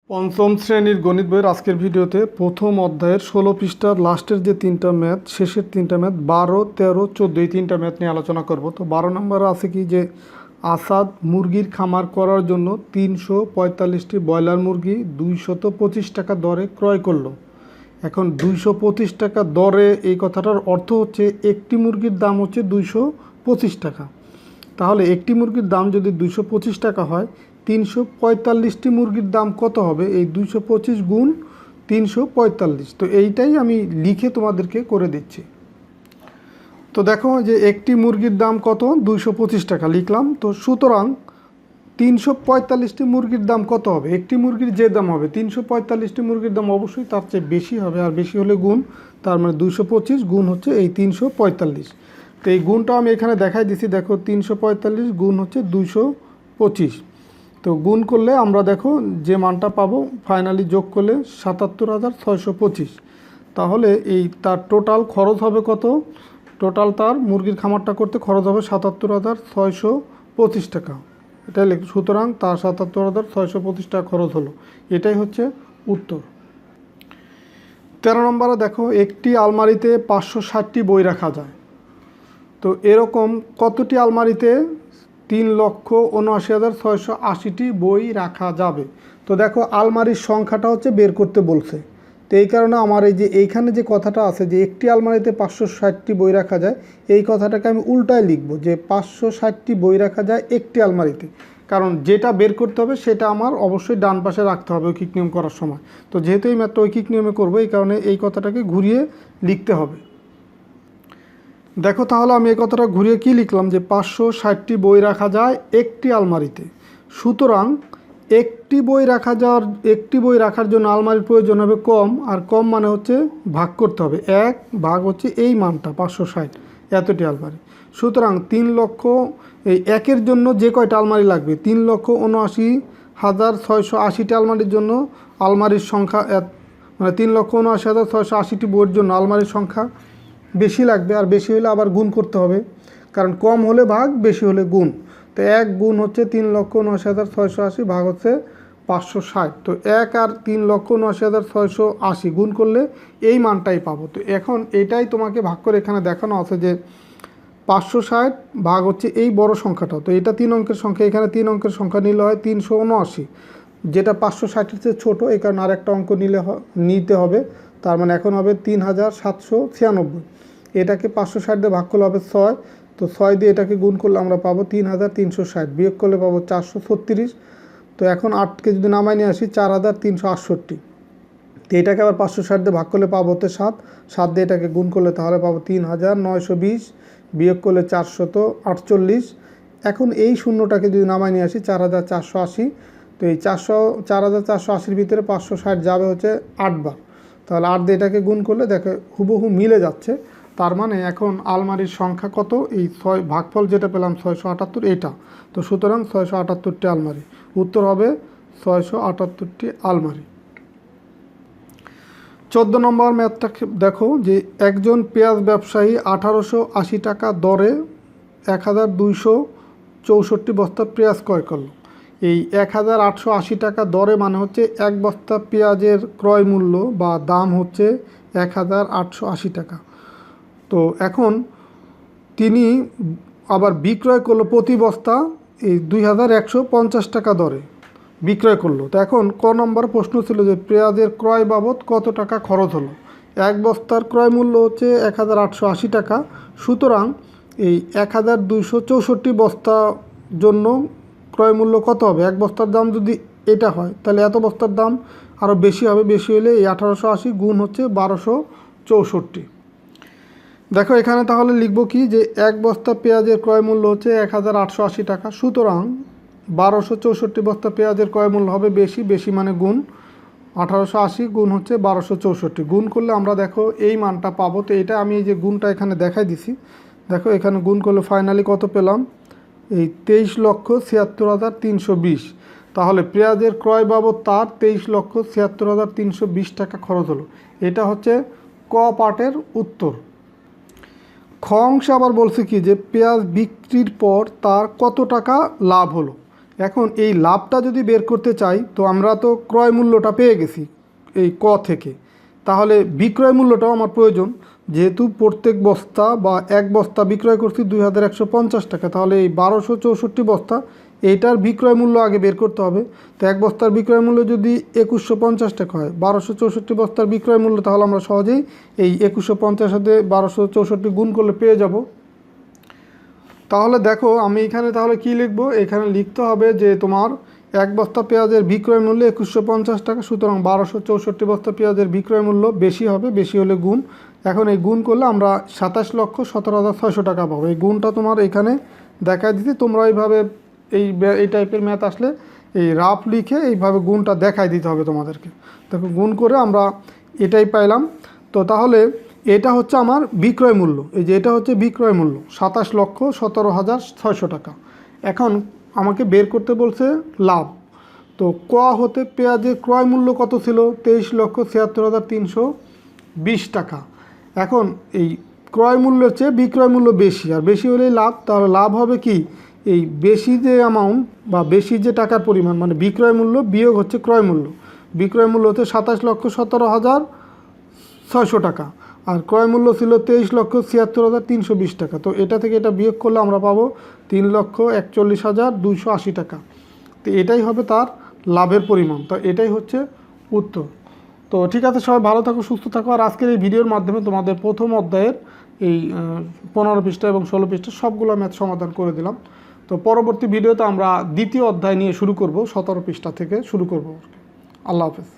পঞ্চম শ্রেণীর গণিত বইয়ের আজকের ভিডিওতে প্রথম অধ্যায়ের 16 পৃষ্ঠার লাস্টের যে তিনটা ম্যাথ, শেষের তিনটা ম্যাথ 12, 13, 14 এই তিনটা ম্যাথ নিয়ে আলোচনা করব। তো 12 নম্বরে আছে কি যে আসাদ মুরগির খামার করার জন্য 345টি ব্রয়লার মুরগি 225 টাকা দরে ক্রয় করলো। এখন 225 টাকা দরে এই কথাটার অর্থ হচ্ছে একটি মুরগির দাম হচ্ছে 225 টাকা। তাহলে একটি মুরগির দাম যদি 225 টাকা হয়, 345টি মুরগির দাম কত হবে? এই 225 গুণ 345। তো এইটাই আমি লিখে তোমাদেরকে করে দিচ্ছি। তো দেখো যে একটি মুরগির দাম কত? 225 টাকা লিখলাম। তো সুতরাং 345টি মুরগির দাম কত হবে? একটি মুরগির যে দাম হবে 345টি মুরগির দাম অবশ্যই তার চেয়ে বেশি হবে, আর বেশি হলে গুণ, তার মানে 225 গুণ হচ্ছে এই 345। তো এই গুণটা আমি এখানে দেখাই দিছি। দেখো 345 গুণ হচ্ছে 225। তো গুণ করলে আমরা দেখো যে মানটা পাবো ফাইনালি যোগ করলে 77,625। তাহলে এই তার টোটাল খরচ হবে কত? টোটাল তার মুরগির খামারটা করতে খরচ হবে 77,625 টাকা। এটাই লিখ। সুতরাং তার 77,625 টাকা খরচ হলো। এটাই হচ্ছে উত্তর। 13 নম্বরে দেখো একটি আলমারিতে 560টি বই রাখা যায়। তো এরকম কতটি আলমারিতে 3,79,680টি বই রাখা যাবে? তো দেখো আলমারির সংখ্যাটা হচ্ছে বের করতে বলছে। তো এই কারণে আমার এই যে এইখানে যে কথাটা আছে যে একটি আলমারিতে 560টি বই রাখা যায়, এই কথাটাকে আমি উল্টায় লিখব যে 560টি বই রাখা যায় একটি আলমারিতে। কারণ যেটা বের করতে হবে সেটা আমার অবশ্যই ডান পাশে রাখতে হবে ঐকিক নিয়ম করার সময়। তো যেহেতু এই ম্যাথটা ঐকিক নিয়মে করবো, এই কারণে এই কথাটাকে ঘুরিয়ে লিখতে হবে। দেখো তাহলে আমি এই কথাটা ঘুরিয়ে কি লিখলাম যে 560টি বই রাখা যায় একটি আলমারিতে। সুতরাং একটি বই রাখার জন্য আলমারির প্রয়োজন হবে কম, আর কম মানে হচ্ছে ভাগ করতে হবে। 1 ভাগ হচ্ছে এই মানটা 560, এতটি আলমারি। সুতরাং 3,00,000 একের জন্য যে কয়টা আলমারি লাগবে? 3,79,680টি আলমারির জন্য আলমারির সংখ্যা মানে 3,79,680টি বইয়ের জন্য আলমারির সংখ্যা বেশি লাগবে, আর বেশি হলে আবার গুণ করতে হবে, কারণ কম হলে ভাগ, বেশি হলে গুণ। তো 1 গুণ হচ্ছে 3,79,680 ভাগ হচ্ছে 560। তো 1 আর 3,79,680 গুণ করলে এই মানটাই পাবো। তো এখন এটাই তোমাকে ভাগ করে এখানে দেখানো আছে যে 560 ভাগ হচ্ছে এই বড় সংখ্যাটা। তো এটা 3 অঙ্কের সংখ্যা, এখানে 3 অঙ্কের সংখ্যা নিলে হয় 379, যেটা 560-এর চেয়ে ছোটো, এই কারণে আর একটা অঙ্ক নিতে হবে। তার মানে এখন হবে 3,796। এটাকে 560 দিয়ে ভাগ করলে হবে 6। তো 6 দিয়ে এটাকে গুণ করলে আমরা পাবো 3,360, বিয়োগ করলে পাবো 436। তো এখন 8কে যদি নামাই নিয়ে আসি 4,368। তো এটাকে আবার 560 দিয়ে ভাগ করলে পাবো হচ্ছে 7 দিয়ে এটাকে গুণ করলে তাহলে পাবো 3,920, বিয়োগ করলে 448। এখন এই শূন্যটাকে যদি নামাই নিয়ে আসি 4,480। তো এই 4,480-র ভিতরে 560 যাবে হচ্ছে 8 বার। তাহলে 8 দিয়ে এটাকে গুণ করলে দেখো হুবহু মিলে যাচ্ছে। তার মানে এখন আলমারির সংখ্যা কত? এই 6 ভাগফল যেটা পেলাম 678 এটা। তো সুতরাং 678টি আলমারি। উত্তর হবে 678টি আলমারি। 14 নম্বর ম্যাথটা দেখো যে একজন পেঁয়াজ ব্যবসায়ী 1,880 টাকা দরে 1,264 বস্তা পেঁয়াজ ক্রয় করলো। এই 1,880 টাকা দরে মানে হচ্ছে এক বস্তা পেঁয়াজের ক্রয় মূল্য বা দাম হচ্ছে 1,880 টাকা। তো এখন তিনি আবার বিক্রয় করলো প্রতি বস্তা এই 2,150 টাকা দরে বিক্রয় করলো। তো এখন ক নম্বর প্রশ্ন ছিল যে পেঁয়াজের ক্রয় বাবদ কত টাকা খরচ হলো। এক বস্তার ক্রয় মূল্য হচ্ছে 1,880 টাকা। সুতরাং এই 1,264 বস্তার জন্য ক্রয় মূল্য কত হবে? এক বস্তার দাম যদি এটা হয় তাহলে এত বস্তার দাম আরও বেশি হবে। বেশি হলে এই 1,880 গুণ হচ্ছে 1,264। দেখো এখানে তাহলে লিখব কি যে এক বস্তা পেঁয়াজের ক্রয় মূল্য হচ্ছে 1,880 টাকা। সুতরাং 1,264 বস্তা পেঁয়াজের ক্রয় মূল্য হবে বেশি, বেশি মানে গুণ 1,880 গুণ হচ্ছে 1,264। গুণ করলে আমরা দেখো এই মানটা পাবো। তো এটা আমি এই যে গুণটা এখানে দেখাই দিছি। দেখো এখানে গুণ করলে ফাইনালি কত পেলাম? এই 23,76,320। তাহলে পেঁয়াজের ক্রয় বাবদ তার 23,76,320 টাকা খরচ হলো। এটা হচ্ছে ক পার্টের উত্তর। খ অংশে আবার বলছে কি যে পেঁয়াজ বিক্রির পর তার কত টাকা লাভ হলো। এখন এই লাভটা যদি বের করতে চাই তো আমরা তো ক্রয় মূল্যটা পেয়ে গেছি এই ক থেকে, তাহলে বিক্রয় মূল্যটাও আমার প্রয়োজন। যেহেতু প্রত্যেক বস্তা বা এক বস্তা বিক্রয় করছি 2150 টাকা, তাহলে এই 1264 বস্তা এইটার বিক্রয় মূল্য আগে বের করতে হবে। তো এক বস্তার বিক্রয় মূল্য যদি 2150 টাকা হয়, 1264 বস্তার বিক্রয় মূল্য, তাহলে আমরা সহজেই এই 2150 সাথে 1264 গুণ করলে পেয়ে যাব। তাহলে দেখো আমি এখানে তাহলে কি লিখবো, এখানে লিখতে হবে যে তোমার এক বস্তা পেঁয়াজের বিক্রয় মূল্য 2150 টাকা, সুতরাং 1264 বস্তা পেঁয়াজের বিক্রয় মূল্য বেশি হবে, বেশি হলে গুণ। এখন এই গুণ করলে আমরা 27,17,600 টাকা পাবো। এই গুণটা তোমার এখানে দেখায় দিতে, তোমরা এইভাবে এই টাইপের ম্যাথ আসলে এই রাফ লিখে এইভাবে গুণটা দেখায় দিতে হবে তোমাদেরকে। দেখো গুণ করে আমরা এটাই পাইলাম। তো তাহলে এটা হচ্ছে আমার বিক্রয় মূল্য, এই যে এটা হচ্ছে বিক্রয় মূল্য 27,17,600 টাকা। এখন আমাকে বের করতে বলছে লাভ। তো ক হতে পেঁয়াজের ক্রয় মূল্য কত ছিল, 23,76,320 টাকা। এখন এই ক্রয় মূল্যের চেয়ে বিক্রয় মূল্য বেশি, আর বেশি হলেই লাভ। তাহলে লাভ হবে কি, এই বেশি যে অ্যামাউন্ট বা বেশি যে টাকার পরিমাণ, মানে বিক্রয় মূল্য বিয়োগ হচ্ছে ক্রয় মূল্য। বিক্রয় মূল্য হচ্ছে 27,17,600 টাকা, আর ক্রয় মূল্য ছিল 23,76,320 টাকা। তো এটা থেকে এটা বিয়োগ করলে আমরা পাবো 3,41,280 টাকা। তো এটাই হবে তার লাভের পরিমাণ। তো এটাই হচ্ছে উত্তর। তো ঠিক আছে, সবাই ভালো থাকো, সুস্থ থাকো। আর আজকের এই ভিডিওর মাধ্যমে তোমাদের প্রথম অধ্যায়ের এই 15 পৃষ্ঠা এবং 16 পৃষ্ঠা সবগুলো ম্যাথ সমাধান করে দিলাম। তো পরবর্তী ভিডিওতে আমরা দ্বিতীয় অধ্যায় নিয়ে শুরু করব, 17 পৃষ্ঠা থেকে শুরু করব। আল্লাহ হাফেজ।